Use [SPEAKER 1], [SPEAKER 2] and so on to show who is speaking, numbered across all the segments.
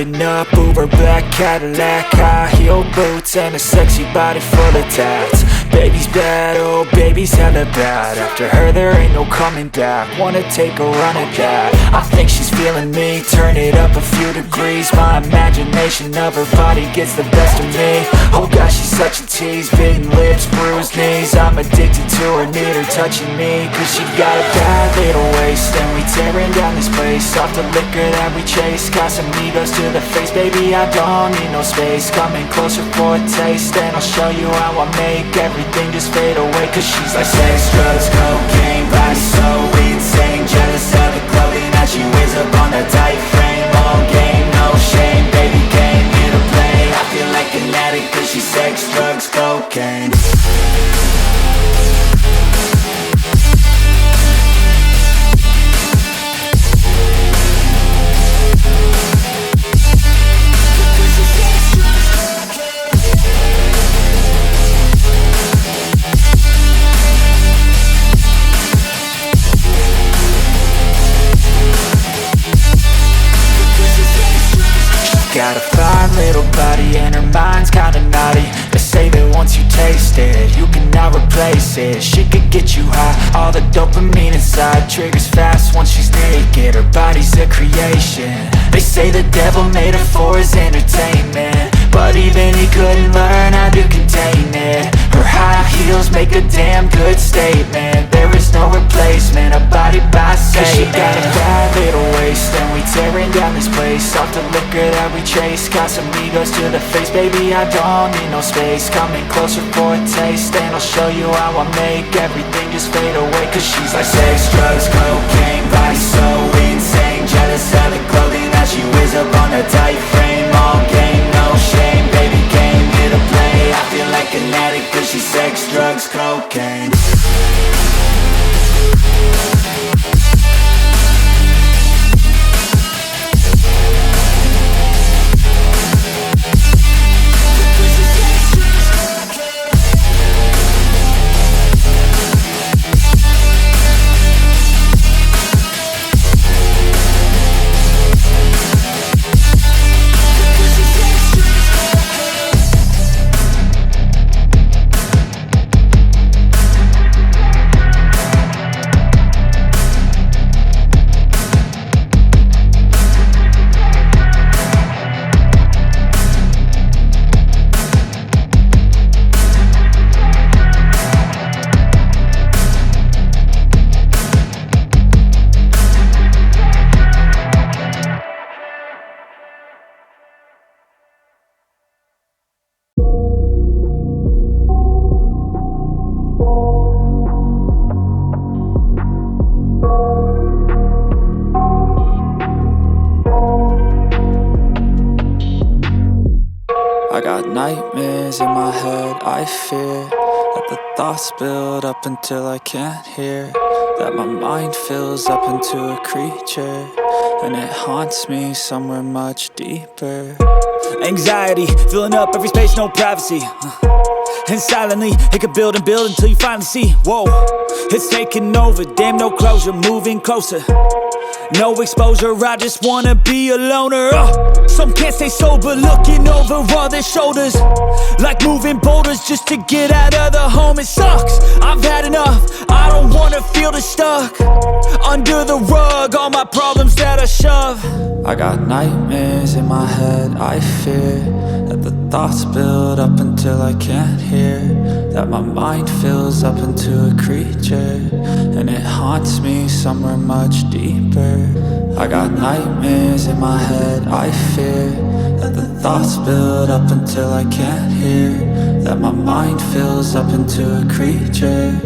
[SPEAKER 1] Pulling up, Uber black Cadillac, high heel boots and a sexy body full of tats. Baby's bad, oh baby's hella bad. After her there ain't no coming back. Wanna take a run at that. I think she's feeling me, turn it up a few degrees. My imagination of her body gets the best of me. Oh gosh, she's such a tease, bitten lips, bruised knees. I'm addicted to her, need her touching me. Cause she got a bad little waist, and we tearing down this place. Off the liquor that we chase, got some egos to the face. Baby, I don't need no space. Coming closer for a taste, and I'll show you how I make everything just fade away. Cause she's like sex, drugs, cocaine, body so insane. Jealous of the clothing that she wears up on that tight frame. All game, no shame, baby came here to play. I feel like an addict cause she's sex, drugs, cocaine. Got a fine little body and her mind's kinda naughty. They say that once you taste it, you cannot replace it. She could get you high, all the dopamine inside triggers fast once she's naked. Her body's a creation. They say the devil made her for his entertainment, but even he couldn't learn how to contain it. Her high heels make a damn good statement. There is no replacement, a body by Satan. Cause she got a bad little waist, and we tearing down this place. Off the liquor that we chase, got some egos to the face. Baby, I don't need no space. Coming closer for a taste, and I'll show you how I make everything just fade away. Cause she's like sex, drugs, cocaine, body so insane. Jealous of the clothing that she wears up on that tight frame. All game, no shame, baby came here to play. I feel like an addict cause she's sex, drugs, cocaine. I got nightmares in my head, I fear that the thoughts build up until I can't hear. That my mind fills up into a creature, and it haunts me somewhere much deeper. Anxiety, filling up every space, no privacy. And silently, it could build and build until you finally see. Whoa, it's taking over, damn no closure, moving closer. No exposure, I just wanna be a loner. Some can't stay sober, looking over all their shoulders, like moving boulders just to get out of the home. It sucks, I've had enough, I don't wanna feel the stuck under the rug, all my problems that I shove. I got nightmares in my head, I fear that the thoughts build up until I can't hear. That my mind fills up into a creature, and it haunts me somewhere much deeper. I got nightmares in my head, I fear that the thoughts build up until I can't hear. That my mind fills up into a creature,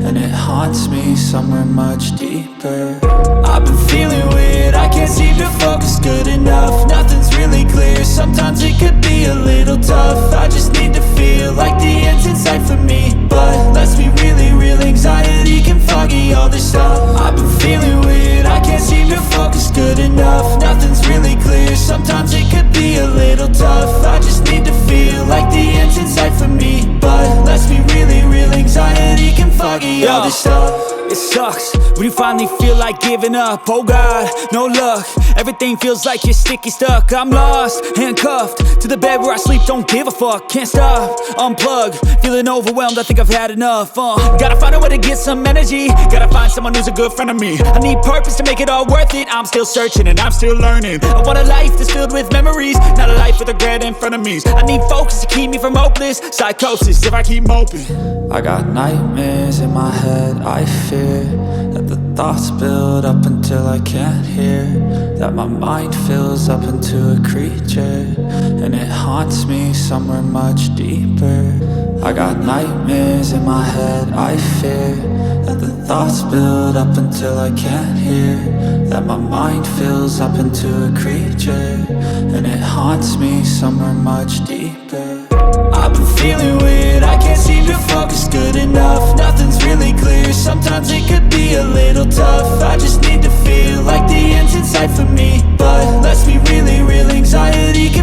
[SPEAKER 1] and it haunts me somewhere much deeper. I've been feeling weird, I can't seem to focus good enough. Nothing's really clear, sometimes it could be a little tough. I just need to feel like the end's in sight for me, but let's be really real, anxiety can foggy all this stuff. I've been feeling weird, I can't seem to focus good enough. Nothing's really clear, sometimes it could be a little tough. I just need to feel like the end's in sight for me, but let's be really real, anxiety can foggy all this stuff. It's sucks when you finally feel like giving up. Oh God, no luck, everything feels like you're sticky stuck. I'm lost, handcuffed to the bed where I sleep, don't give a fuck. Can't stop, unplug, feeling overwhelmed, I think I've had enough. Gotta find a way to get some energy, gotta find someone who's a good friend of me. I need purpose to make it all worth it, I'm still searching and I'm still learning. I want a life that's filled with memories, not a life with regret and frenemies. I need focus to keep me from hopeless psychosis if I keep moping. I got nightmares in my head, I fear that the thoughts build up until I can't hear, that my mind fills up into a creature, and it haunts me somewhere much deeper. I got nightmares in my head, I fear that the thoughts build up until I can't hear, that my mind fills up into a creature, and it haunts me somewhere much deeper. I've been feeling weird, I can't seem to focus good enough. Nothing's really clear, sometimes it could be a little tough. I just need to feel like the end's in sight for me, but let's be really real, anxiety can